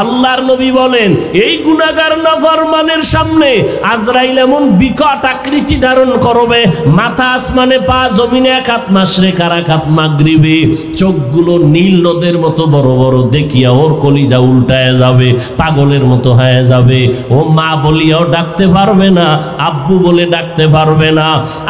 আল্লাহর নবী বলেন এই গুনাহগার নাফরমানের সামনে আজরাইল এমন বিকট আকৃতি ধারণ করবে, মাথা আসমানে, পা জমিনে, এক হাত মাশরিক আর এক হাত মাগরিবে, চোখগুলো নীল নদের মতো বড় বড়, দেখিয়া ওর কলিজা উল্টায় যাবে, পাগলের মতো হয়ে যাবে। ও মা বলিয়াও ডাকতে পারবে না, আব্বু বলে ডাকতে পারবে না।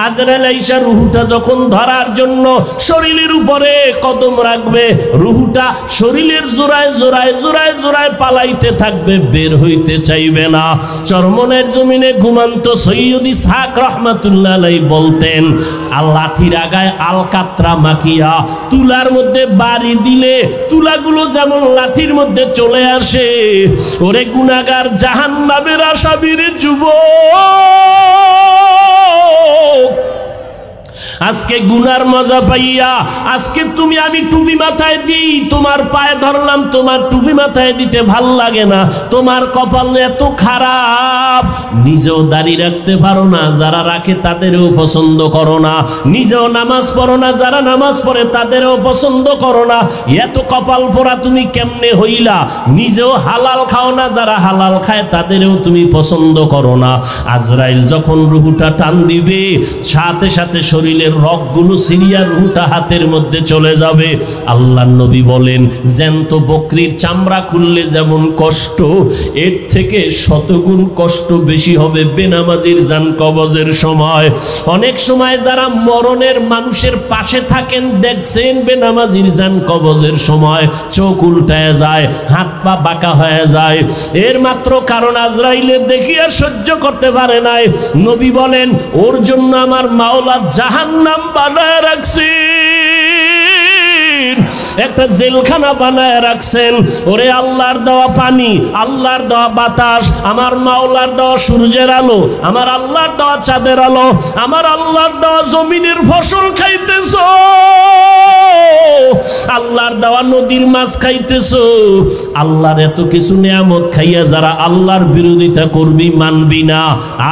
আজরাইল আইসা রুহুটা যখন ধরার জন্য শরীরের উপরে কদম রাখবে, রুহুটা শরীরের জোড়ায় জোড়ায় জোড়ায় জোড়ায় পালাইতে থাকবে, বের হইতে চাইবে না। চরমনের জমিনে ঘুমান্ত সৈয়দ ইসহাক রহমাতুল্লাহ আলাইহি বলতেন, লাঠির আগায় আলকাতরা মাখিয়া তুলার মধ্যে বাড়ি দিলে তুলাগুলো যেমন লাঠির মধ্যে চলে আসে, ওরে গুনাহগার জাহান্নামের আসামির যুবক, আজকে গুনার মজা পাইয়া আজকে তুমি আমি টুপি মাথায় দিই, তোমার পায়ে ধরলাম, তোমার টুপি মাথায় দিতে ভাল লাগে না, তোমার কপাল এত খারাপ, নিজেও দাঁড়িয়ে রাখতে পারো না, যারা রাখে তাদেরও পছন্দ করো না, নিজেও নামাজ পড়ো না, যারা নামাজ পড়ে তাদেরও পছন্দ করো না, এত কপাল পোড়া তুমি কেমনে হইলা, নিজেও হালাল খাও না, যারা হালাল খায় তাদেরও তুমি পছন্দ করো না। আজরাইল যখন রুহুটা টান দিবে, সাথে সাথে শরীরে রগগুলো সিরিয়া রুহুটা হাতের মধ্যে চলে যাবে। আল্লাহর নবী বলেন জ্যান্ত বকরির চামড়া খুললে যেমন কষ্ট, এর থেকে শতগুণ কষ্ট বেশি হবে বেনামাজির জান কবজের সময়। অনেক সময় যারা মরণের মানুষের পাশে থাকেন দেখছেন, বেনামাজির জান কবজের সময় চোখ উল্টায় যায়, হাত পা বাঁকা হয়ে যায়, এর মাত্র কারণ আজরাইলের দেখিয়া সহ্য করতে পারে নাই। নবী বলেন ওর জন্য আমার মাওলা জাহান্নাম বানায় রাখছেন, একটা জেলখানা বানায় রাখছেন। ওরে আল্লাহর দেওয়া পানি, আল্লাহর দেওয়া বাতাস, আমার মাওলার দেওয়া সূর্যের আলো, আমার আল্লাহর দেওয়া চাঁদের আলো, আমার আল্লাহর দেওয়া জমিনের ফসল খাইতেছো, আল্লাহর দেওয়া নদীর মাছ খাইতেছো, আল্লাহর এত কিছু নিয়ামত খাইয়া যারা আল্লাহর বিরোধিতা করবি, মানবি না,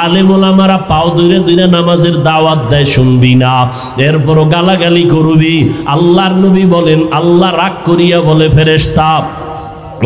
আলেম ওলামারা পাও ধরে ধরে নামাজের দাওয়াত দেয়, শুনবি না, এরপরও গালাগালি করবি। আল্লাহর নবী বলেন আল্লাহ রাগ করিয়া বলে ফেরেশতা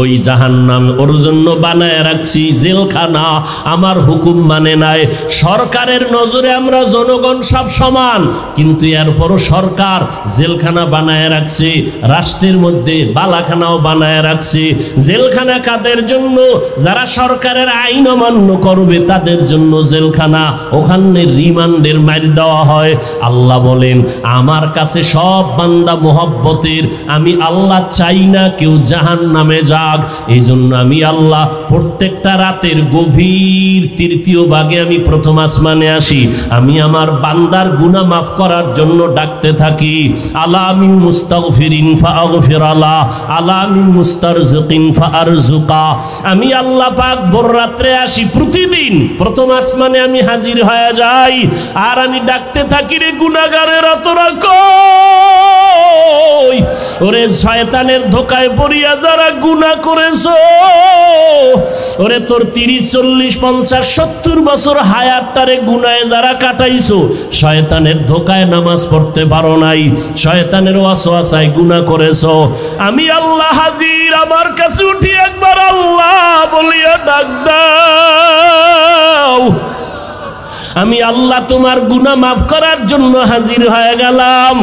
ওই জাহান্নাম ওর জন্য বানায় রাখছি জেলখানা, আমার হুকুম মানে নাই। সরকারের নজরে আমরা জনগণ সব সমান, কিন্তু এরপরও সরকার জেলখানা বানায় রাখছে, রাষ্ট্রের মধ্যে বালাখানাও বানায় রাখছে। জেলখানা কাদের জন্য? যারা সরকারের আইন অমান্য করবে তাদের জন্য জেলখানা, ওখানে রিমান্ডের মার দেওয়া হয়। আল্লাহ বলেন আমার কাছে সব বান্দা মোহব্বতের, আমি আল্লাহ চাই না কেউ জাহান্নামে যাক। এই জন্য আমি আল্লাহ প্রত্যেকটা রাতের গভীর তৃতীয় ভাগে আমি প্রথম আসমানে আসি, আমি আমার বান্দার গুনাহ মাফ করার জন্য ডাকতে থাকি। আলা মিন মুস্তাগফিরিন ফাগফির আলা, আলা মিন মুস্তারজিকিন ফারজুকা। আমি আল্লাহ পাক ভোর রাত্রে আসি, প্রতিদিন প্রথম আসমানে আমি হাজির হয়ে যাই, আর আমি ডাকতে থাকি রে গুনাহগারেরা তোরা কই? ওরে শয়তানের ধোকায় পড়িয়া যারা গুনাহ করেছো, ওরে তোর 30, 40, 50, 70 বছর হায়াতটারে গুনাহে যারা কাটাইছো, শয়তানের ধোকায় নামাজ পড়তে পারো নাই, শয়তানের ওয়াসওয়াসায় গুনাহ করেছো, আমি আল্লাহ হাজির, আমার কাছে উঠি একবার আল্লাহ বলিয়া ডাক দাও। আমি আল্লাহ তোমার গুনাহ মাফ করার জন্য হাজির হয়ে গেলাম।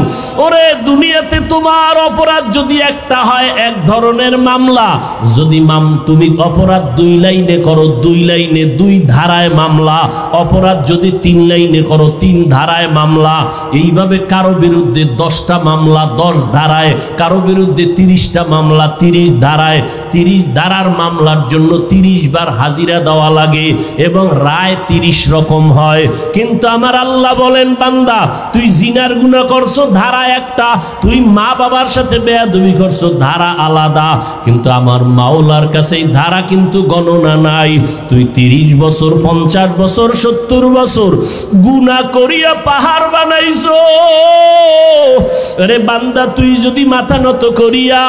ওরে দুনিয়াতে তোমার অপরাধ যদি একটা হয় এক ধরনের মামলা, যদি তুমি অপরাধ 2 লাইনে করো 2 লাইনে 2 ধারায় মামলা, অপরাধ যদি 3 লাইনে করো 3 ধারায় মামলা, এইভাবে কারো বিরুদ্ধে 10টা মামলা 10 ধারায়, কারো বিরুদ্ধে 30টা মামলা 30 ধারায়, 30 ধারার মামলার জন্য 30 বার হাজিরা দেওয়া লাগে এবং রায় 30 রকম হয়। কিন্তু আমার আল্লাহ বলেন বান্দা তুই জিনার গুনাহ করছো ধারা একটা, তুই মা বাবার সাথে বেয়াদবি করছো ধারা আলাদা, কিন্তু আমার মাওলার কাছে এই ধারা কিন্তু গণনা নাই। তুই 30 বছর 50 বছর 70 বছর গুনাহ করিয়া পাহাড় বানাইছো, আরে বান্দা তুই যদি মাথা নত করিয়া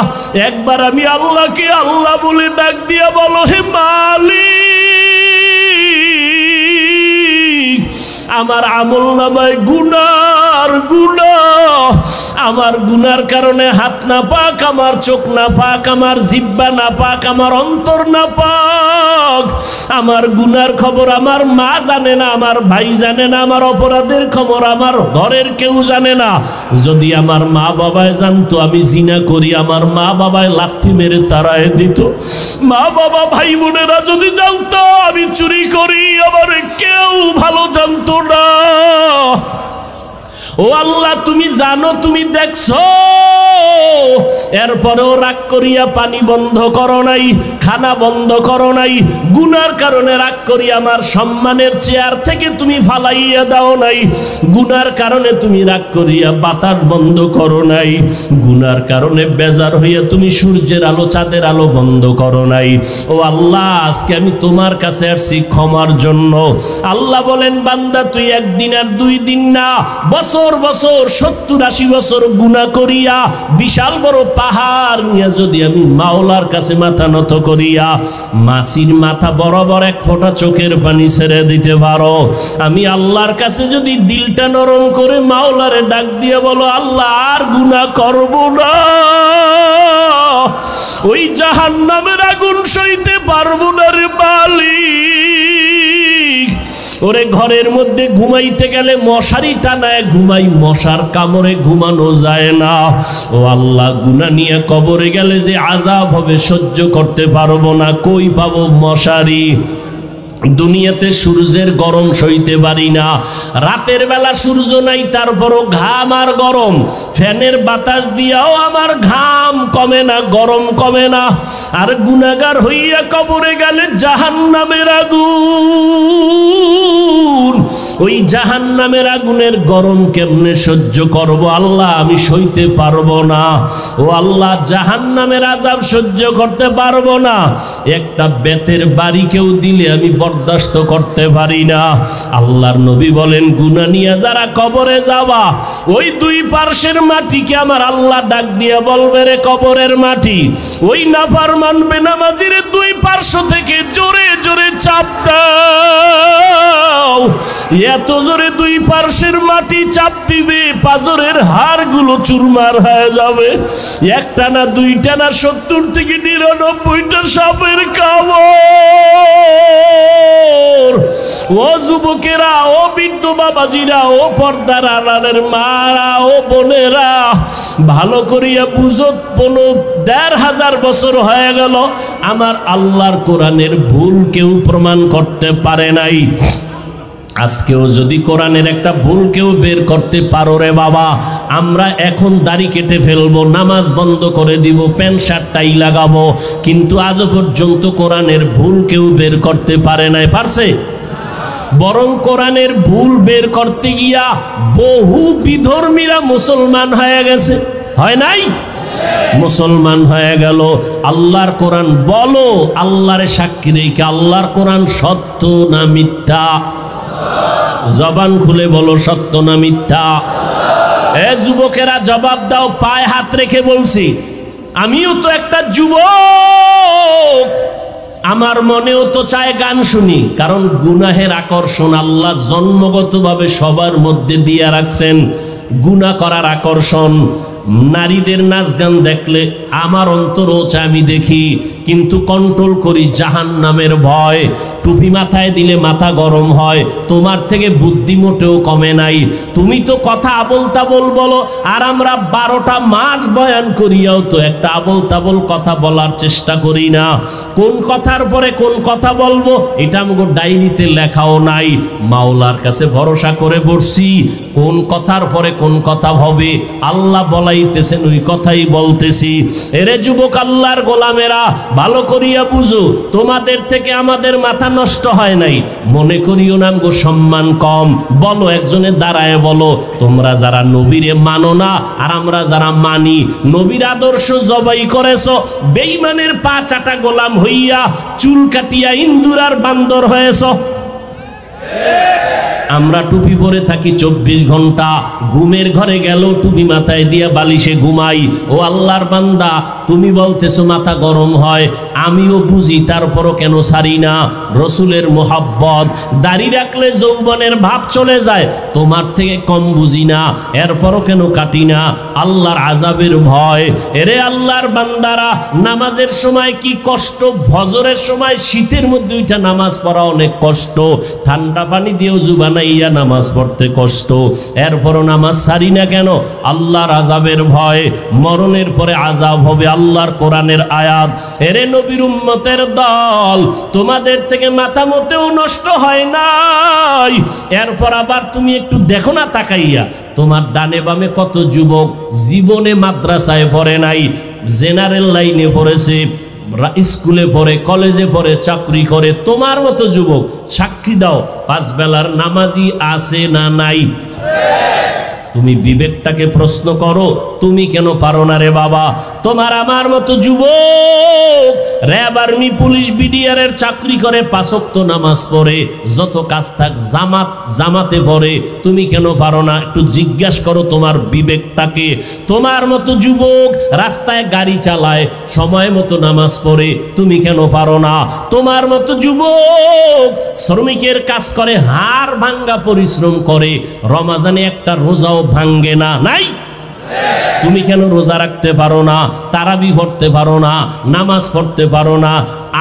একবার আমি আল্লাহকে আল্লাহ বলে ডাক দিয়া বলো হে মালিক, আমার আমল নামায় গুনার আমার গুনার কারণে হাত না পাক, আমার চোখ না পাক, আমার জিহ্বা না পাক, আমার অন্তর না পাক। আমার গুনার খবর আমার মা জানে না, আমার ভাই জানে না, আমার অপরাধের খবর আমার ঘরের কেউ জানে না। যদি আমার মা বাবায় জানতো আমি জিনা করি, আমার মা বাবায় লাথি মেরে তাড়ায় দিত। মা বাবা ভাই বোনেরা যদি জানতো আমি চুরি করি, আমার কেউ ভালো জানতো না। ও আল্লাহ, তুমি জানো, তুমি দেখছো, এরপরেও রাগ করিয়া পানি বন্ধ করো নাই, খানা বন্ধ করো নাই। গুনার কারণে রাগ করি আমার সম্মানের চেয়ার থেকে তুমি ফালাইয়া দাও নাই। গুনার কারণে তুমি রাগ করিয়া বাতাস বন্ধ করো নাই। গুনার কারণে বেজার হইয়া তুমি সূর্যের আলো চাঁদের আলো বন্ধ করো নাই। ও আল্লাহ, আজকে আমি তোমার কাছে আসছি ক্ষমার জন্য। আল্লাহ বলেন, বান্দা তুই একদিন আর 2 দিন না, বছর 70-80 বছর গুনাহ করিয়া বিশাল বড় পাহাড় নিয়ে যদি আমি মাওলার কাছে মাথা নত করিয়া মাসির মাথা বরাবর 1 ফোঁটা চোখের পানি ছেড়ে দিতে পারো, আমি আল্লাহর কাছে যদি দিলটা নরম করে মাওলারে ডাক দিয়ে বলো, আল্লাহ আর গুনাহ করব না, ওই জাহান্নামের আগুন সইতে পারবো না রে মালিক। ওরে ঘরের মধ্যে ঘুমাইতে গেলে মশারি টানায় ঘুমাই, মশার কামড়ে ঘুমানো যায় না। ও আল্লাহ, গুনাহ নিয়ে কবরে গেলে যে আযাব হবে সহ্য করতে পারবো না, কই পাবো মশারি? দুনিয়াতে সূর্যের গরম সইতে পারি না, রাতের বেলা সূর্য নাই তারপরও ঘাম আর গরম, ফ্যানের বাতাস দিয়াও আমার ঘাম কমে না, গরম কমে না। আর গুনাহগার হইয়া কবরে গেলে জাহান্নামের আগুন, ওই জাহান্নামের আগুনের গরম কেমনে সহ্য করব আল্লাহ? আমি সইতে পারবো না। ও আল্লাহ, জাহান্নামের আযাব সহ্য করতে পারবো না। একটা বেতের বাড়ি কেউ দিলে আমি বরদাস্ত করতে পারি না। আল্লাহর নবী বলেন, গুনাহ নিয়ে যারা কবরে যাবা, ওই 2 পার্শ্বের মাটিকে আমার আল্লাহ ডাক দিয়ে বলবে, রে কবরের মাটি, ওই নাফরমান বেনামাজিরে 2 পার্শ্ব থেকে জোরে জোরে চাপ দাও। এত জোরে 2 পার্শ্বের মাটি চাপ দিবে, পাজরের হাড়গুলো চুরমার হয়ে যাবে। একটা না, 2টা না, 70 থেকে 99টা সাপের কামড়। ও যুবকেরা, ও বৃদ্ধ বাবাজিরা, ও পর্দার আড়ালের মারা, ও বোনেরা, ভালো করিয়া বুঝো, 15,500 বছর হয়ে গেল আমার আল্লাহর কোরআনের ভুল কেউ প্রমাণ করতে পারে নাই। আজকেও যদি কোরআনের একটা ভুল কেউ বের করতে পারো রে বাবা, আমরা এখন দাড়ি কেটে ফেলবো, নামাজ বন্ধ করে দিব, প্যান্ট শার্ট টাই লাগাবো, কিন্তু আজও পর্যন্ত কোরআনের ভুল কেউ বের করতে পারে নাই। পারছে? বরং কোরআনের ভুল বের করতে গিয়া বহু বিধর্মীরা মুসলমান হয়ে গেছে, হয় নাই? মুসলমান হয়ে গেল। আল্লাহর কোরআন বলো, আল্লাহরে সাক্ষী রেখে, আল্লাহর কোরআন সত্য না মিথ্যা? জবান খুলে বলো, সত্য না মিথ্যা? এ যুবকেরা জবাব দাও, পায়ে হাত রেখে বলছি, আমিও তো একটা যুবক, আমার মনেও তো চায় গান শুনি, কারণ গুনাহের আকর্ষণ আল্লাহ জন্মগতভাবে সবার মধ্যে দিয়ে রাখছেন। গুনাহ করার আকর্ষণ, নারীদের নাচ গান দেখলে আমার অন্তরও চায় আমি দেখি, কিন্তু কন্ট্রোল করি জাহান্নামের ভয়। টুপি মাথায় দিলে মাথা গরম হয়, তোমার থেকে বুদ্ধি মোটেও কমে নাই। তুমি তো কথা আবল তাবল বলো, আর আমরা 12টা মাস বয়ান করিয়াও তো একটা আবল তাবল কথা বলার চেষ্টা করি না। কোন কথার পরে কোন কথা বলবো এটা আমাকে ডায়েরিতে লেখাও নাই। মাওলার কাছে ভরসা করে বসছি, কোন কথার পরে কোন কথা হবে আল্লাহ বলাইতেছেন, ওই কথাই বলতেছি। এরে যুবক, আল্লাহর গোলামেরা, ভালো করিয়া বুঝো, তোমাদের থেকে আমাদের মাথা নষ্ট হয় নাই, মনে করিও না গো সম্মান কম। বলো, একজনে দাঁড়ায় বলো, তোমরা যারা নবীরে মানো না আর আমরা যারা মানি, নবীর আদর্শ জবাই করেছো, বেঈমানের পা চাটা গোলাম হইয়া চুল কাটিয়া ইন্দুর আর বান্দর হয়েছ। আমরা টুপি পরে থাকি 24 ঘন্টা, ঘুমের ঘরে গেল টুপি মাথায় দিয়ে বালিশে ঘুমাই। ও আল্লাহর বান্দা, তুমি বলতেছো মাথা গরম হয়, আমিও বুঝি, তারপরও কেন ছাড়ি না? রসুলের মোহাব্বত, দাড়ি রাখলে যৌবনের ভাব চলে যায়, তোমার থেকে কম বুঝি না, এরপরও কেন কাটি না? আল্লাহর আযাবের ভয়। এরে আল্লাহর বান্দারা, নামাজের সময় কি কষ্ট! ফজরের সময় শীতের মধ্যে উঠা নামাজ পড়া অনেক কষ্ট, ঠান্ডা পানি দিয়ে ওযু বানাইয়া নামাজ পড়তে কষ্ট, এরপরও নামাজ ছাড়ি না কেন? আল্লাহর আযাবের ভয়। মরণের পরে আযাব হবে, আল্লাহর কোরআনের আয়াত। এরে নবীর উম্মতের দল, তোমাদের থেকে মাথা মতেও নষ্ট হয় নাই। এরপর আবার তুমি একটু দেখো না তাকাইয়া, তোমার ডানে বামে কত যুবক জীবনে মাদ্রাসায় পড়ে নাই, জেনারেল লাইনে পড়েছে, স্কুলে পড়ে, কলেজে পড়ে, চাকরি করে। তোমার মতো যুবক, সাক্ষী দাও, 5 বেলার নামাজি আছে না নাই? তুমি বিবেকটাকে প্রশ্ন করো, তুমি কেন পারো না রে বাবা? তোমার আমার মতো যুবক র্যাব, আর্মি, পুলিশ, বিডিআর এর চাকরি করে, 5 ওয়াক্ত নামাজ পড়ে, যত কাজ থাক জামাতে পড়ে, তুমি কেন পারো না? একটু জিজ্ঞাসা করো তোমার বিবেকটাকে। তোমার মতো যুবক রাস্তায় গাড়ি চালায়, সময় মতো নামাজ পড়ে, তুমি কেন পারো না? তোমার মতো যুবক শ্রমিকের কাজ করে, হাড় ভাঙ্গা পরিশ্রম করে, রমাজানে একটা রোজাও ভাঙ্গে না, নাই? তুমি কেন রোজা রাখতে পারো না? তারাবি পড়তে পারো না? নামাজ পড়তে পারো না?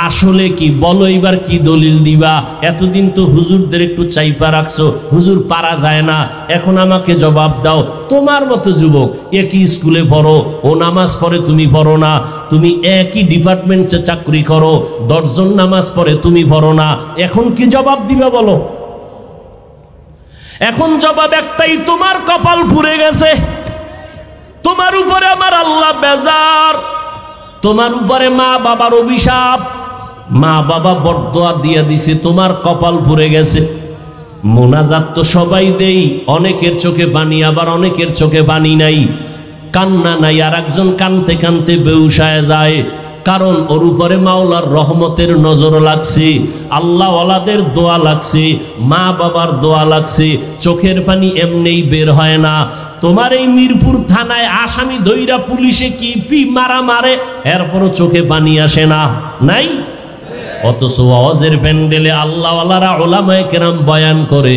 আসলে কি বলো, এবার কি দলিল দিবা? এতদিন তো হুজুরদের একটু চাইপা রাখছো, হুজুর পারা যায় না, এখন আমাকে জবাব দাও। তোমার মতো যুবক একই স্কুলে পড়ো, ও নামাজ পড়ে, তুমি পড়ো না। তুমি একই ডিপার্টমেন্টে চাকরি করো, 10 জন নামাজ পড়ে, তুমি পড়ো না। এখন কি জবাব দিবা বলো? এখন জবাব একটাই, তোমার কপাল পুড়ে গেছে, তোমার উপরে আমার আল্লাহ বেজার, তোমার উপরে মা বাবার অভিশাপ, মা বাবা বরদোয়া দিয়ে দিছে, তোমার কপাল পুড়ে গেছে। মোনাজাত তো সবাই দেই, অনেকের চোখে পানি, আবার অনেকের চোখে পানি নাই, কান্না নাই, আর একজন কানতে কানতে বেহুশায় যায়, কারণ ওর উপরে মাওলার রহমতের নজর লাগছে, আল্লাহ ওয়ালাদের দোয়া লাগছে, মা বাবার দোয়া লাগছে, চোখের পানি এমনিই বের হয় না। তোমার এই মিরপুর থানায় আসামি ধইরা পুলিশে কি মারা মারে, এরপরও চোখে পানি আসে না, নাই? অথচ ওয়াজের প্যান্ডেলে আল্লাহওয়ালারা ওলামায়ে কেরাম বয়ান করে,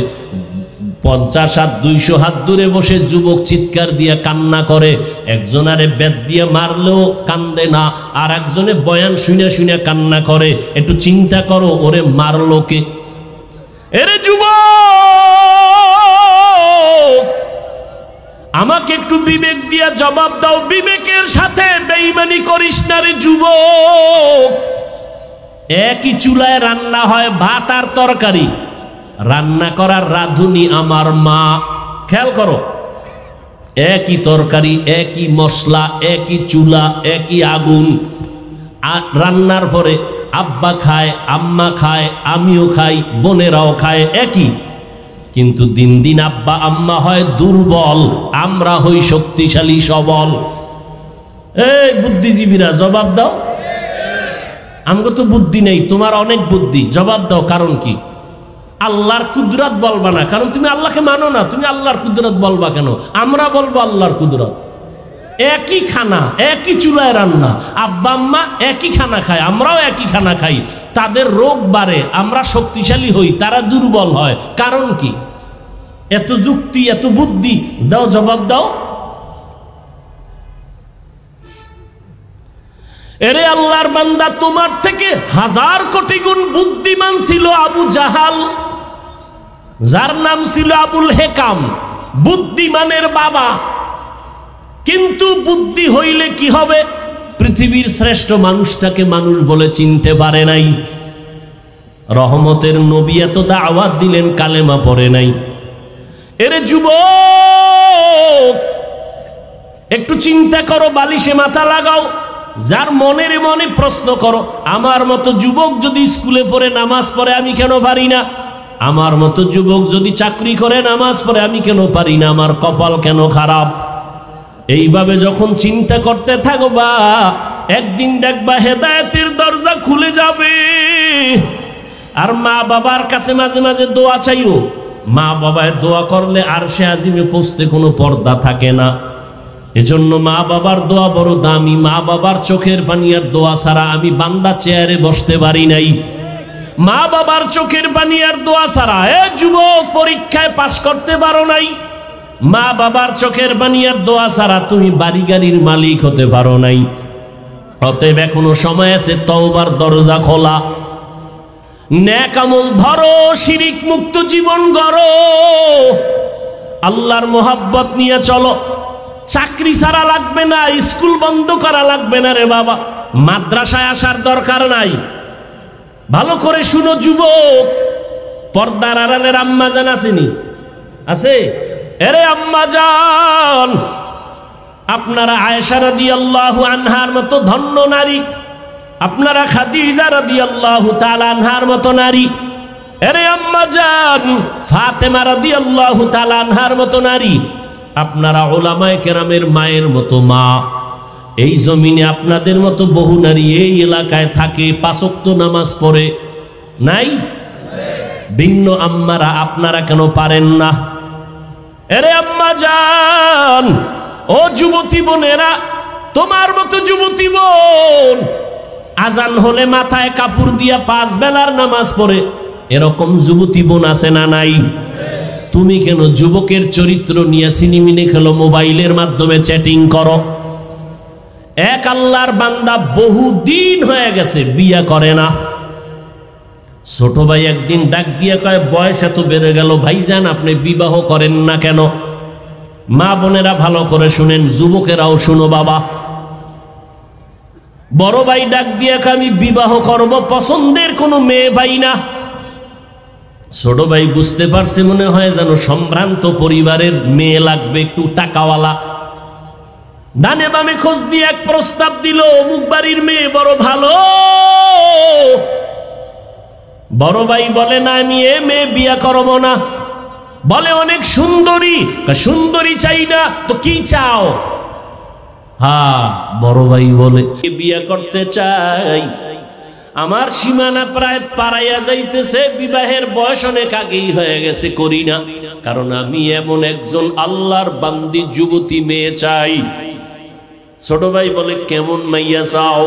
50 হাত 200 হাত দূরে বসে যুবক চিৎকার দিয়া কান্না করে, একজনারে বেত দিয়ে মারলেও কান্দে না, আর একজনে বয়ান শুনে শুনে কান্না করে। একটু চিন্তা করো, ওরে মারলো কে? এরে যুবক, আমাকে একটু বিবেক দিয়া জবাব দাও, বিবেকের সাথে বেঈমানি করিস না রে যুবক। একই চুলায় রান্না হয় ভাত আর তরকারি, রান্না করার রাঁধুনি আমার মা। খেয়াল করো, একই তরকারি, একই মশলা, একই চুলা, একই আগুন, আর রান্নার পরে আব্বা খায়, আম্মা খায়, আমিও খাই, বোনেরাও খায় একই, কিন্তু দিন দিন আব্বা আম্মা হয় দুর্বল, আমরা হই শক্তিশালী সবল। এই বুদ্ধিজীবীরা জবাব দাও, আমাকে তো বুদ্ধি নেই, তোমার অনেক বুদ্ধি, জবাব দাও কারণ কি? আল্লাহর কুদরত বলবা না, কারণ তুমি আল্লাহকে মানো না, তুমি আল্লাহর কুদরত বলবা কেন? আমরা বলবো আল্লাহর কুদরত। একই খানা, একই চুলায় রান্না, আব্বা আম্মা একই খানা খায়, আমরাও একই খানা খাই, তাদের রোগ বাড়ে, আমরা শক্তিশালী হই, তারা দুর্বল হয়, কারণ কি? এত যুক্তি, এত বুদ্ধি, দাও জবাব দাও। এরে আল্লাহর বান্দা, তোমার থেকে 1000 কোটি গুণ বুদ্ধিমান ছিল আবু জাহাল, যার নাম ছিল আবুল হেকাম, বুদ্ধিমানের বাবা। কিন্তু বুদ্ধি হইলে কি হবে? পৃথিবীর শ্রেষ্ঠ মানুষটাকে মানুষ বলে চিনতে পারে নাই। রহমতের নবী এত দাওয়াত দিলেন, কালেমা পড়ে নাই। এরে যুবক, একটু চিন্তা করো, বালিশে মাথা লাগাও, যার মনের মনে প্রশ্ন করো, আমার মতো যুবক যদি স্কুলে পড়ে নামাজ পড়ে, আমি কেন পারি না? আমার মতো যুবক যদি চাকরি করে নামাজ পড়ে, আমি কেন পারি না? আমার কপাল কেন খারাপ? এইভাবে যখন চিন্তা করতে থাকবা, একদিন দেখবা হেদায়েতের দরজা খুলে যাবে। আর মা বাবার কাছে মাঝে মাঝে দোয়া চাইও, মা বাবায় দোয়া করলে আরশে আজিমে পৌঁছতে কোনো পর্দা থাকে না। এজন্য মা বাবার দোয়া বড় দামি। মা বাবার চোখের পানি আর দোয়া ছাড়া আমি বান্দা চেয়ারে বসতে পারি নাই। মা বাবার চোখের পানি আর দোয়া ছাড়া যুবক পরীক্ষায় পাশ করতে পারো নাই। মা বাবার চোখের পানি আর দোয়া ছাড়া তুমি বাড়ি গাড়ির মালিক হতে পারো নাই। অতএব এখনো সময় আছে, তওবার দরজা খোলা। নেক আমল ধরো, শিরিক মুক্ত জীবন গড়ো, আল্লাহর মোহাব্বত নিয়ে চলো। চাকরি ছাড়া লাগবে না, স্কুল বন্ধ করা লাগবে না রে বাবা, মাদ্রাসায় আসার দরকার নাই। ভালো করে শুনো যুবক, পর্দার আড়ালের আম্মাজান আসেনি? আছে? এরে আম্মাজান, আপনারা আয়েশা রাদিয়াল্লাহু আনহার মতো ধন্য নারী, আপনারা খাদিজা রাদিয়াল্লাহু তাআলা আনহার মতো নারী, এরে আম্মাজান ফাতেমা রাদিয়াল্লাহু তাআলা আনহার মতো নারী, আপনারা উলামায়ে কেরামের মায়ের মতো মা। এই জমিনে আপনাদের মতো বহু নারী এই এলাকায় থাকে, 5 ওয়াক্ত নামাজ পড়ে, নাই? ভিন্ন আম্মারা আপনারা কেন পারেন না? এরে আম্মাজান, ও যুবতী বোনেরা, তোমার মতো যুবতী বোন আজান হলে মাথায় কাপড় দিয়া 5 বেলার নামাজ পড়ে, এরকম যুবতী বোন আছে না নাই? তুমি কেন যুবকের চরিত্র নিয়ে সিনেমিনে খেলো, মোবাইলের মাধ্যমে চ্যাটিং করো? এক আল্লাহর বান্দা বহু দিন হয়ে গেছে বিয়ে করে না। ছোট ভাই একদিন ডাক দিয়ে কয়, বয়স এত বেড়ে গেল ভাইজান, আপনি বিবাহ করেন না কেন? মা বোনেরা ভালো করে শুনেন, যুবকেরাও শুনো বাবা। বড় ভাই ডাক দিয়ে কয়, আমি বিবাহ করব, পছন্দের কোনো মেয়ে পাই না। ছোট ভাই বুঝতে পারছে মনে হয় যেন সম্ভ্রান্ত পরিবারের মেয়ে লাগবে, একটু টাকাওয়ালা। ডানে বামে খোঁজ দিয়ে এক প্রস্তাব দিল, অমুক বাড়ির মেয়ে বড় ভালো। বড় ভাই বলে, না আমি এ মেয়ে বিয়ে করব না। বলে অনেক সুন্দরী, সুন্দরী চাই না তো কি চাও? হ্যাঁ, বড় ভাই বলে বিয়ে করতে চাই, আমার সীমানা প্রায় পারাইয়া যাইতেছে, বিবাহের বয়স অনেক আগেই হয়ে গেছে, করি না, কারণ আমি এমন একজন আল্লাহর বান্দি যুবতী মেয়ে চাই। ছোট ভাই বলে, কেমন মাইয়া চাও?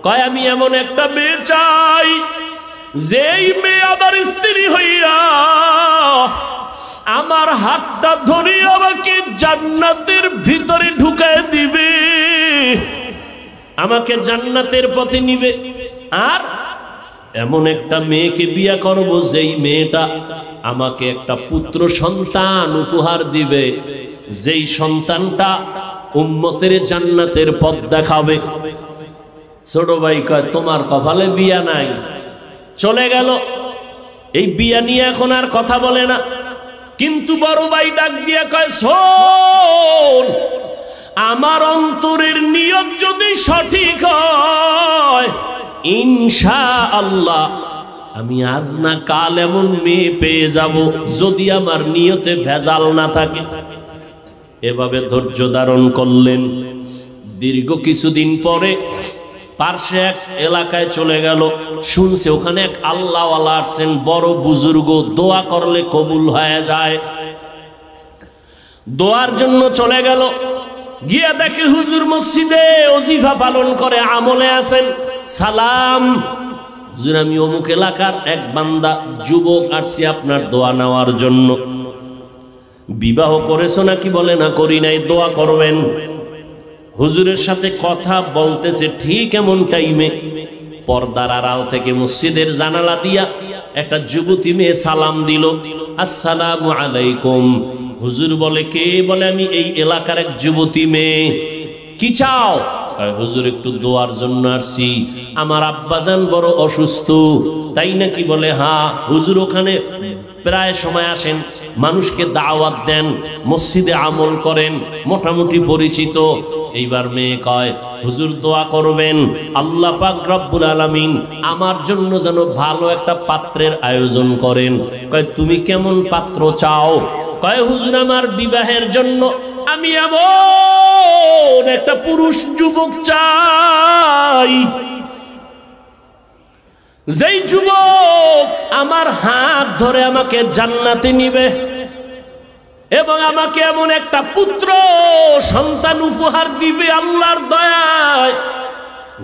কয়, আমি এমন একটা মেয়ে চাই যেই মেয়ে আমার স্ত্রী হইয়া আমার হাতটা ধরে আমাকে জান্নাতের ভিতরে ঢুকায় দিবে, আমাকে জান্নাতের পথে নিবে। আর এমন একটা মেয়েকে বিয়ে করব যেই মেয়েটা আমাকে একটা পুত্র সন্তান উপহার দিবে, যেই সন্তানটা উম্মতের জান্নাতের পথ দেখাবে। ছোট ভাই কয়, তোমার কপালে বিয়া নাই। চলে গেল। এই বিয়া নিয়ে এখন আর কথা বলে না। কিন্তু বড় ভাই ডাক দিয়া কয়, শোন, আমার অন্তরের নিয়ত যদি সঠিক হয়, ইনশাআল্লাহ আমি আজ না কাল এমন মেয়ে পেয়ে যাব, যদি আমার নিয়তে ভেজাল না থাকে। এভাবে ধৈর্য ধারণ করলেন। দীর্ঘ কিছুদিন পরে পার্শ্বে এক এলাকায় চলে গেল, শুনছে ওখানে এক আল্লাহওয়ালা আসছেন, বড় বুজুর্গ, দোয়া করলে কবুল হয়ে যায়। দোয়ার জন্য চলে গেল। গিয়া দেখে হুজুর মসজিদে ওজিফা পালন করে, আমলে আছেন। সালাম, হুজুর আমি অমুক এলাকার এক বান্দা যুবক, আসছি আপনার দোয়া নেওয়ার জন্য। বিবাহ করেছো নাকি? বলে না, করি নাই, দোয়া করবেন। হুজুরের সাথে কথা বলতেছে, ঠিক এমন টাইমে পর্দার আড়াল থেকে মসজিদের জানালা দিয়া একটা যুবতী মেয়ে সালাম দিল, আসসালামু আলাইকুম। হুজুর বলে, কে? বলে, আমি এই এলাকার এক যুবতী মেয়ে। কি চাও? হুজুর একটু দোয়ার জন্য আসছি, আমার আব্বাজান বড় অসুস্থ। তাই নাকি? বলে হ্যাঁ। হুজুর ওখানে প্রায় সময় আসেন, মানুষকে দাওয়াত দেন, মসজিদে আমল করেন, মোটামুটি পরিচিত। এইবার মেয়ে কয়, হুজুর দোয়া করবেন, আল্লাহ পাক রব্বুল আলামিন আমার জন্য যেন ভালো একটা পাত্রের আয়োজন করেন। কয়, তুমি কেমন পাত্র চাও? কয়, হুজুর আমার বিবাহের জন্য আমি এমন একটা পুরুষ যুবক চাই যেই যুবক আমার হাত ধরে আমাকে জান্নাতে নিবে এবং আমাকে এমন একটা পুত্র সন্তান উপহার দিবে আল্লাহর দয়ায়,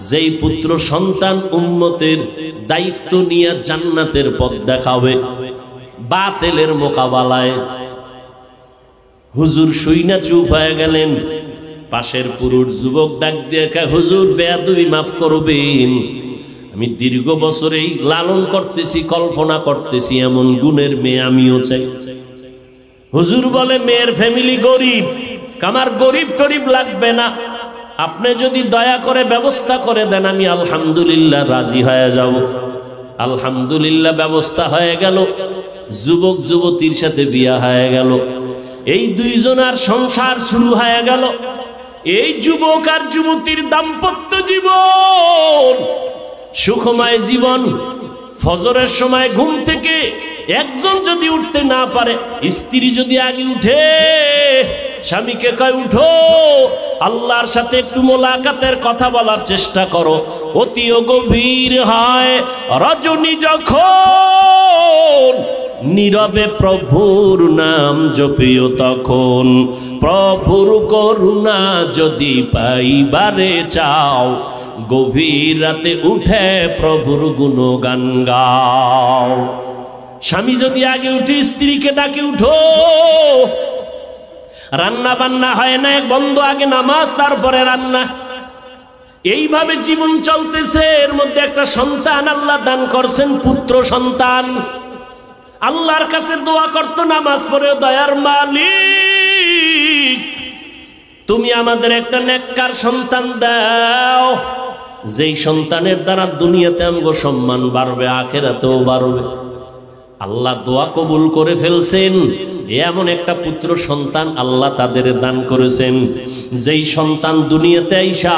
যেই পুত্র সন্তান উম্মতের দায়িত্ব নিয়ে জান্নাতের পথ দেখাবে, বাতিলের মোকাবেলায়। হুজুর শুইনা চুপ হয়ে গেলেন। পাশের পুরুষ যুবক ডাক দিয়ে কয়, হুজুর বেয়াদবি মাফ করবেন, আমি দীর্ঘ বছরেই লালন করতেছি, কল্পনা করতেছি এমন গুণের মেয়ে আমিও চাই। হুজুর বলে, মেয়ের ফ্যামিলি গরিব, আমার গরিব টরিব লাগবে না, আপনি যদি দয়া করে ব্যবস্থা করে দেন আমি আলহামদুলিল্লাহ রাজি হয়ে যাব। আলহামদুলিল্লাহ ব্যবস্থা হয়ে গেল, যুবক যুবতীর সাথে বিয়া হয়ে গেল, এই দুইজনার সংসার শুরু হয়ে গেল। এই যুবক আর যুবতীর দাম্পত্য জীবন সুখময় জীবন। ফজরের সময় ঘুম থেকে একজন যদি উঠতে না পারে, স্ত্রী যদি আগে উঠে স্বামীকে কয়, উঠো আল্লাহর সাথে একটু মোলাকাতের কথা বলার চেষ্টা করো। অতিও গভীর হয় রজনী যখন, নীরবে প্রভুর নাম জপিও তখন। প্রভুর করুণা যদি পাইবারে চাও, গভীর রাতে উঠে প্রভুর গুণগান গাও। স্বামী যদি আগে উঠে স্ত্রীকে ডাকে, উঠো, রান্না বান্না হয় না, এক বন্ধ আগে নামাজ তারপরে রান্না, এইভাবে জীবন চলতেছে। এর মধ্যে একটা সন্তান আল্লাহ দান করছেন, পুত্র সন্তান। আল্লাহর কাছে দোয়া করতো নামাজ পড়ে, দয়ার মালিক তুমি আমাদের একটা নেককার সন্তান দাও, যেই সন্তানের দ্বারা দুনিয়াতে আমগো সম্মান বাড়বে, আখিরাতেও বাড়বে। আল্লাহ দোয়া কবুল করে ফেলছেন, এমন একটা পুত্র সন্তান আল্লাহ তাদের দান করেছেন, যেই সন্তান দুনিয়াতে আইসা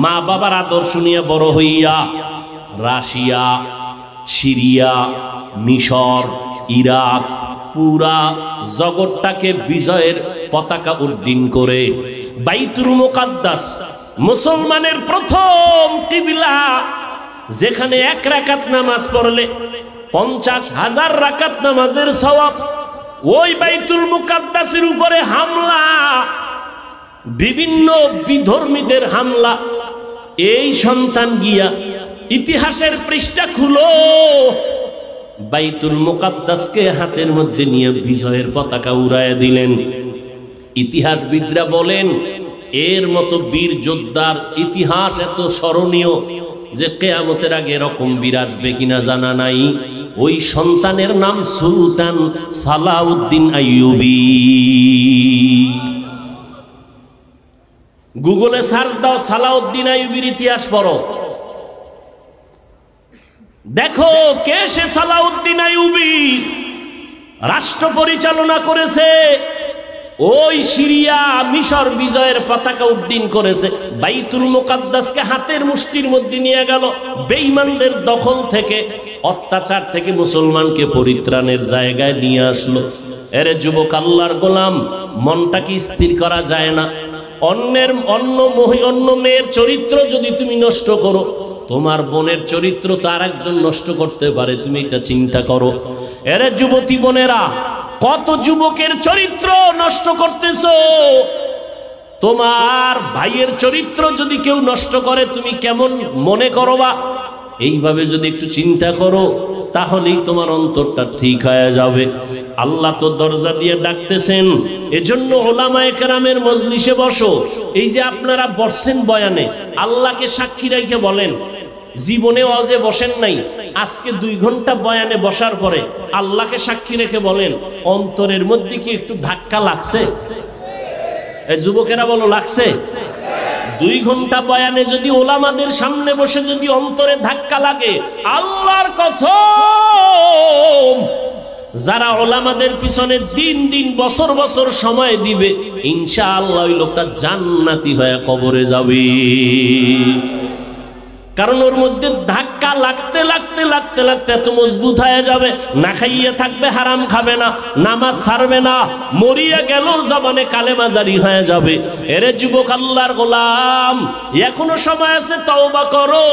মা বাবার আদর্শ নিয়ে বড় হইয়া রাশিয়া, সিরিয়া, মিশর, ইরাক পুরা জগৎটাকে বিজয়ের পতাকা উড্ডীন করে বাইতুল মুকাদ্দাস মুসলমানের প্রথম কিবলা, যেখানে এক রাকাত নামাজ পড়লে 50,000 রাকাত নামাজের সওয়াব। ওই বাইতুল মুকাদ্দাসের উপরে হামলা, বিভিন্ন বিধর্মীদের হামলা। এই সন্তান গিয়া ইতিহাসের পৃষ্ঠা খুলো, বাইতুল মুকাদ্দাসকে হাতের মধ্যে নিয়ে বিজয়ের পতাকা উড়াইয়া দিলেন। ইতিহাসবিদরা বলেন, এর মতো বীর যোদ্ধার ইতিহাস এত স্মরণীয় যে কিয়ামতের আগে এরকম বীর আসবে কিনা জানা নাই। ওই সন্তানের নাম সুলতান সালাউদ্দিন আইয়ুবী। গুগলে সার্চ দাও, সালাউদ্দিন আইয়ুবীর ইতিহাস পড়ো, দেখো কে সে সালাউদ্দিন আইয়ুবী। রাষ্ট্র পরিচালনা করেছে, ওই সিরিয়া মিশর বিজয়ের পতাকা উড্ডীন করেছে, বাইতুল মুকাদ্দাসকে হাতের মুষ্টির মধ্যে নিয়ে গেল, বেঈমানদের দখল থেকে, অত্যাচার থেকে মুসলমানকে পরিত্রাণের জায়গায় নিয়ে আসলো। এরে যুবক আল্লাহর গোলাম, মনটা কি স্থির করা যায় না? অন্য মেয়ের চরিত্র যদি তুমি নষ্ট করো, তোমার বোনের চরিত্র তো আর একজন নষ্ট করতে পারে, তুমি এটা চিন্তা করো। এরে যুবতী বোনেরা, কত যুবকের চরিত্র নষ্ট করতেছো। তোমার ভাইয়ের চরিত্র যদি কেউ নষ্ট করে, তুমি কেমন মনে করবা? এইভাবে যদি একটু চিন্তা করো, তাহলেই তোমার অন্তরটা ঠিক হয়ে যাবে। আল্লাহ তো দরজা দিয়ে ডাকতেছেন। এজন্য ওলামায়ে কেরামের মজলিসে বসো। এই যে আপনারা বসছেন বয়ানে, আল্লাহকে সাক্ষী রেখে বলেন, জীবনে ওয়াজে বসেন নাই, আজকে 2 ঘন্টা বয়ানে বসার পরে আল্লাহকে সাক্ষী রেখে বলেন, অন্তরের মধ্যে কি একটু ধাক্কা লাগছে? এই যুবকেরা বলো, লাগছে? 2 ঘন্টা বয়ানে যদি ওলামাদের সামনে বসে যদি অন্তরে ধাক্কা লাগে, আল্লাহর কসম, যারা ওলামাদের পিছনে দিন দিন বছর বছর সময় দিবে, ইনশাআল্লাহ ওই লোকটা জান্নাতি হয়ে কবরে যাবে। কারণ ওর মধ্যে ধাক্কা লাগতে লাগতে লাগতে লাগতে এত মজবুত হয়ে যাবে, না খাইয়ে থাকবে, হারাম খাবে না, নামাজ ছাড়বে না, মরিয়া গেল জবানে কালেমা জারি হয়ে যাবে। এরে যুবক আল্লাহর গোলাম, এখনো সময় আছে, তওবা করো,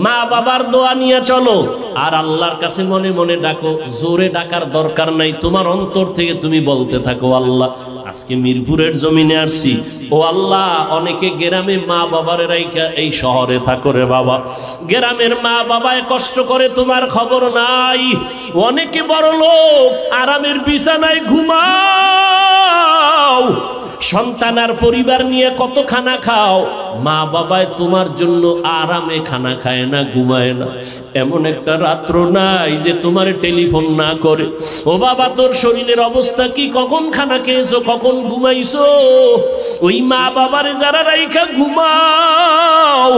মা বাবার দোয়া নিয়ে চলো, আর আল্লাহর কাছে মনে মনে ডাকো। জোরে ডাকার দরকার নাই, তোমার অন্তর থেকে তুমি বলতে থাকো, আল্লাহ আজকে মিরপুরের জমিনে আসছি, ও আল্লাহ অনেকে গ্রামে মা বাবার রাইখা এই শহরে থাকো রে বাবা, গ্রামের মা বাবায় কষ্ট করে তোমার খবর নাই, অনেকে বড় লোক আরামের বিছানায় ঘুমাও, সন্তান আর পরিবার নিয়ে কত খানা খাও, মা বাবায় তোমার জন্য আরামে খানা খায় না, ঘুমায় না, এমন একটা রাত্র নাই যে তোমার টেলিফোন না করে, ও বাবা তোর শরীরের অবস্থা কি, কখন খানা খেয়েছো, কখন ঘুমাইছো। ওই মা বাবারে যারা রাইখা ঘুমাও,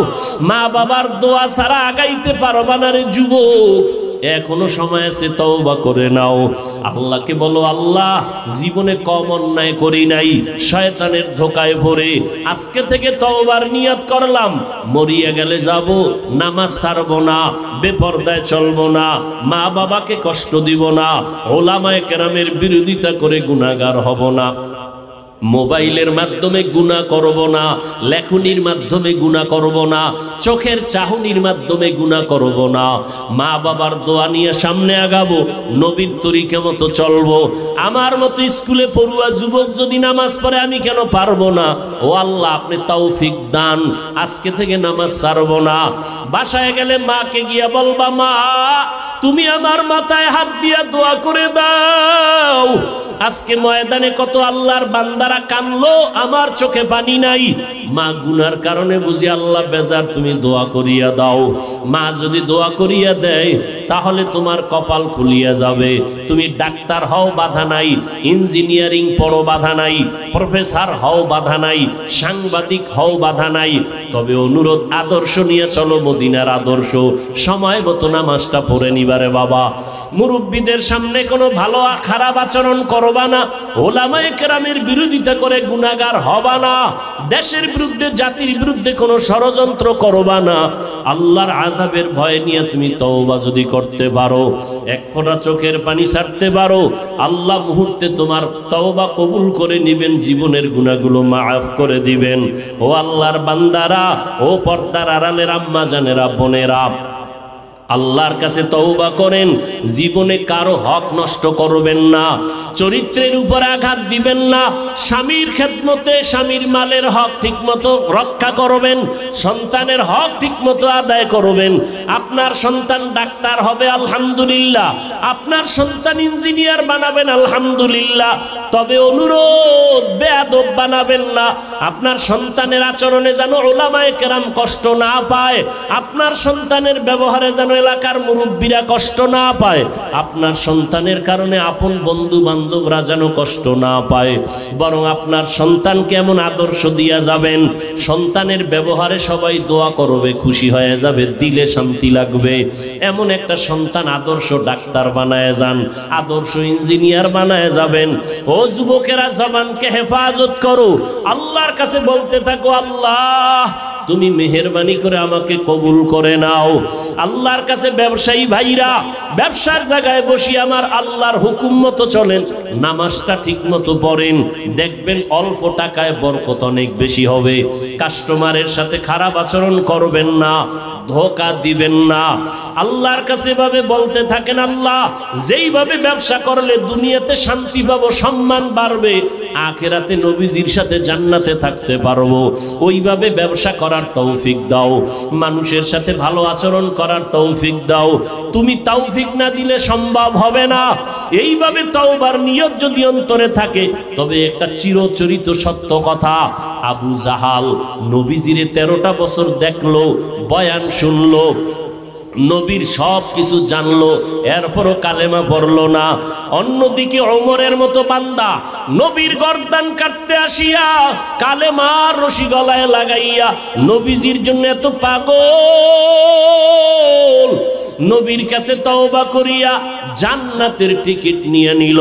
মা বাবার দোয়া ছাড়া আগাইতে পারবা না রে যুবক, এখনো সময় আছে, তওবা করে নাও। আল্লাহকে বলো, আল্লাহ জীবনে কম অন্যায় করি নাই, শয়তানের ধোকায় পড়ে আজকে থেকে তওবার নিয়ত করলাম, মরিয়া গেলে যাব, নামাজ ছাড়বো না, বেপরদায় চলবো না, মা বাবাকে কষ্ট দিব না, ওলামায়ে কেরামের বিরোধিতা করে গুনাহগার হব না, মোবাইলের মাধ্যমে গুনাহ করব না, লেখনির মাধ্যমে গুনাহ করব না, চোখের চাহনির মাধ্যমে গুনাহ করব না, মা বাবার দোয়া নিয়ে সামনে আগাবো, নবীর তরিকা মতো চলবো। আমার মতো স্কুলে পড়ুয়া যুবক যদি নামাজ পড়ে আমি কেন পারবো না? ও আল্লাহ আপনি তৌফিক দান, আজকে থেকে নামাজ ছাড়বো না। বাসায় গেলে মাকে গিয়া বলবা, মা তুমি আমার মাথায় হাত দিয়া দোয়া করে দাও। আজকে ময়দানে কত আল্লাহর বান্দারা কানলো, আমার চোখে পানি নাই, মা গুনার কারণে বুঝি আল্লাহ বেজার, তুমি দোয়া করিয়া দাও। মা যদি দোয়া করিয়া দেয় তাহলে তোমার কপাল খুলিয়া যাবে। তুমি ডাক্তার হও বাধা নাই, ইঞ্জিনিয়ারিং পড়ো বাধা নাই, প্রফেসর হও বাধা নাই, সাংবাদিক হও বাধা নাই, তবে অনুরোধ আদর্শ নিয়ে চলো, মদিনার আদর্শ। সময় মতো নামাজটা পড়ে নিবারে বাবা। মুরব্বীদের সামনে কোনো ভালো খারাপ আচরণ করবা না, ওলামায়ে কেরামের বিরোধিতা করে গুনাহগার হবা না, দেশের বিরুদ্ধে জাতির বিরুদ্ধে কোনো ষড়যন্ত্র করবা না। আল্লাহর আযাবের ভয় নিয়ে তুমি তওবা যদি করতে পারো, এক ফোঁটা চোখের পানি ছাড়তে পারো, আল্লাহ মুহূর্তে তোমার তওবা কবুল করে নেবেন, জীবনের গুনাহগুলো মাফ করে দিবেন। ও আল্লাহর বান্দারা, ও পর্দার আড়ালের আম্মা জানেরা, বোনেরা, আল্লাহর কাছে তওবা করেন, জীবনে কারো হক নষ্ট করবেন না, চরিত্রের উপর আঘাত দিবেন না, স্বামীর খেদমতে স্বামীর মালের হক ঠিকমতো রক্ষা করবেন, সন্তানের হক ঠিকমতো আদায় করবেন। আপনার সন্তান ডাক্তার হবে আলহামদুলিল্লাহ, আপনার সন্তান ইঞ্জিনিয়ার বানাবেন আলহামদুলিল্লাহ, তবে অনুরোধ বেয়াদব বানাবেন না। আপনার সন্তানের আচরণে যেন উলামায়ে কেরাম কষ্ট না পায়, আপনার সন্তানের ব্যবহারে যেন এলাকার মুরব্বীরা কষ্ট না পায়, আপনার সন্তানের কারণে আপন বন্ধু বান্ধবরা যেন কষ্ট না পায়, বরং আপনার সন্তানকে এমন আদর্শ দিয়া যাবেন, সন্তানের ব্যবহারে সবাই দোয়া করবে, খুশি হয়ে যাবে, দিলে শান্তি লাগবে, এমন একটা সন্তান আদর্শ ডাক্তার বানায় যান, আদর্শ ইঞ্জিনিয়ার বানায় যাবেন। ও যুবকেরা, জবানকে হেফাজত করো, আল্লাহর কাছে বলতে থাকো, আল্লাহ তুমি মেহেরবানি করে আমাকে কবুল করে নাও। আল্লাহর কাছে ব্যবসায়ী ভাইরা, ব্যবসার জায়গায় বসি আমার আল্লাহর হুকুম মতো চলেন, নামাজটা ঠিক মতো পড়েন, দেখবেন অল্প টাকায় বরকত অনেক বেশি হবে। কাস্টমারের সাথে খারাপ আচরণ করবেন না, ধোকা দিবেন না। আল্লাহর কাছে এভাবে বলতে থাকেন, আল্লাহ যেইভাবে ব্যবসা করলে দুনিয়াতে শান্তি পাবো, সম্মান বাড়বে, আখিরাতে নবীজির সাথে জান্নাতে থাকতে পারবো, ওইভাবে ব্যবসা করার তৌফিক দাও, মানুষের সাথে ভালো আচরণ করার তৌফিক দাও। তুমি তৌফিক না দিলে সম্ভব হবে না। এইভাবে তওবার নিয়ত যদি অন্তরে থাকে, তবে একটা চিরচরিত সত্য কথা, আবু জাহাল নবীজিরে 13টা বছর দেখলো, বয়ান শুনলো, নবীর সব কিছু জানলো, এরপরও কালেমা পড়লো না। অন্যদিকে ওমরের মতো বান্দা নবীর গর্দান কাটতে আসিয়া কালেমার রশি গলায় লাগাইয়া নবীজির জন্য এত পাগল, নবীর কাছে তওবা করিয়া জান্নাতের টিকিট নিয়ে নিল।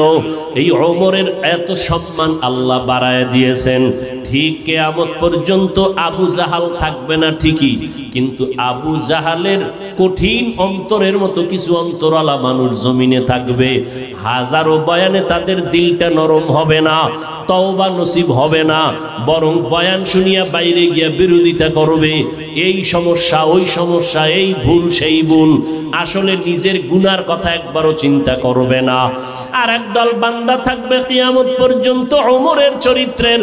এই ওমরের এত সম্মান আল্লাহ বাড়ায় দিয়েছেন। ঠিক কিয়ামত পর্যন্ত আবু জাহাল থাকবে না ঠিকই, কিন্তু আবু জাহালের কঠিন অন্তরের মতো কিছু অন্তরওয়ালা মানুষ জমিনে থাকবে। হাজারো বয়ানে তাদের দিলটা নরম হবে না, তওবা নসিব হবে না, বরং বয়ান শুনিয়া বাইরে গিয়া বিরোধিতা করবে। এই সমস্যা, ওই সমস্যা, এই ভুল, সেই ভুল, আসলে নিজের গুনার কথা একবারও চিন্তা করবে না। আর একদল বান্দা থাকবে কিয়ামত পর্যন্ত ওমরের চরিত্রের,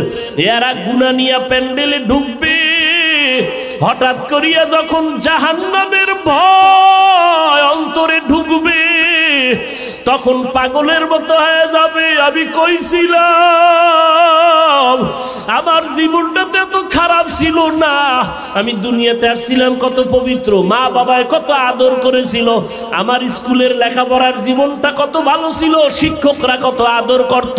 এরা গুনাহ নিয়ে প্যান্ডেলে ঢুকবে। হঠাৎ করিয়া যখন জাহান্নামের ভয় অন্তরে ঢুকবে, তখন পাগলের মতো হয়ে যাবে। আমি কইছিলাম আমার জীবনটা তো খারাপ ছিল না, আমি দুনিয়াতে আসছিলাম কত পবিত্র, মা বাবায় কত আদর করেছিল, আমার স্কুলের লেখাপড়ার জীবনটা কত ভালো ছিল, শিক্ষকরা কত আদর করত।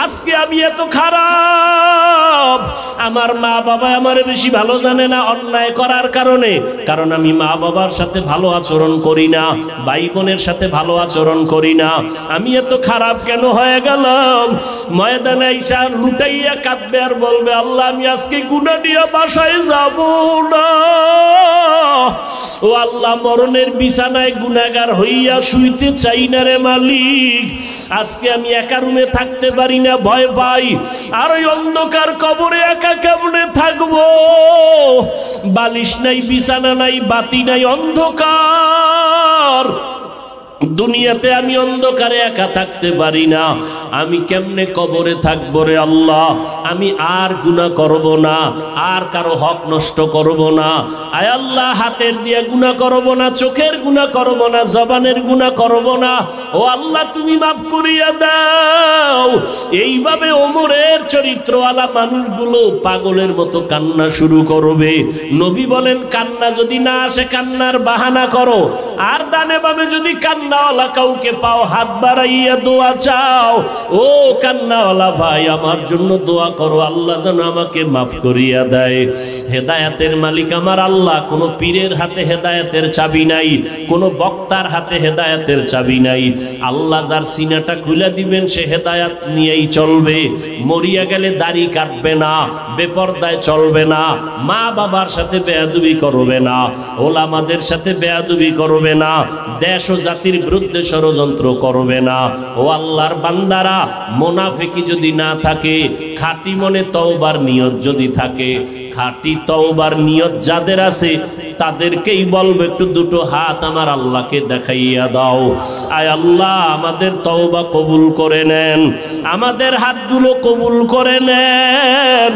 আজকে আমি এত খারাপ, আমার মা বাবা আমার বেশি ভালো জানে না অন্যায় করার কারণে, কারণ আমি মা বাবার সাথে ভালো আচরণ করি না, ভাই বোনের সাথে ভালো আচরণ করি না। আমি এত খারাপ কেন হয়ে গেলাম? ময়দানে আইসা লুটাইয়া কাঁদবে আর বলবে, আল্লাহ আমি আজকে গুনাহ নিয়ে বাসায় যাব না। ও আল্লাহ, মরণের বিছানায় গুনাহগার হইয়া শুইতে চাই না রে মালিক। আজকে আমি একা রুমে থাকতে পারি না, ভয় পাই। আর ওই অন্ধকার কবরে একা কেমনে থাকবো? বালিশ নাই, বিছানা নাই, বাতি নাই, অন্ধকার। দুনিয়াতে আমি অন্ধকারে একা থাকতে পারি না, আমি কেমনে কবরে থাকবো রে আল্লাহ? আমি আর গুনাহ করব না, আর কারো হক নষ্ট করব না। আয় আল্লাহ, হাতের দিয়ে গুনাহ করব না, চোখের গুনাহ করব না, জবানের গুনাহ করব না। ও আল্লাহ, তুমি মাফ করিয়া দাও। এইভাবে ওমরের চরিত্রওয়ালা মানুষগুলো পাগলের মতো কান্না শুরু করবে। নবী বলেন, কান্না যদি না আসে কান্নার বাহানা করো, আর ডানে বামে যদি কান্নাওয়ালা কাউকে পাও, হাত বাড়াইয়া দোয়া চাও। ও কান্নাওয়ালা ভাই, আমার জন্য দোয়া করো, আল্লাহ যেন আমাকে মাফ করিয়া দেয়। হেদায়েতের মালিক আমার আল্লাহ। কোনো পীরের হাতে হেদায়েতের চাবি নাই, কোনো বক্তার হাতে হেদায়েতের চাবি নাই। আল্লাহ যার সিনাটা খুলে দিবেন সে হেদায়েত নিয়েই চলবে। মরিয়া গেলে দাড়ি কাটবে না, বেপরদায় চলবে না, মা বাবার সাথে বেয়াদবি করবে না, ওলামাদের সাথে বেয়াদবি করবে না, দেশ ও জাতির বিরুদ্ধে ষড়যন্ত্র করবে না। ও আল্লাহর বান্দারা, মুনাফিকি যদি না থাকে, খাঁটি মনে তওবার নিয়ত যদি থাকে, খাঁটি তওবার নিয়ত যাদের আছে তাদেরকেই বলবে, একটু দুটো হাত আমার আল্লাহকে দেখাইয়া দাও। আয় আল্লাহ, আমাদের তওবা কবুল করে নেন, আমাদের হাতগুলো কবুল করে নেন।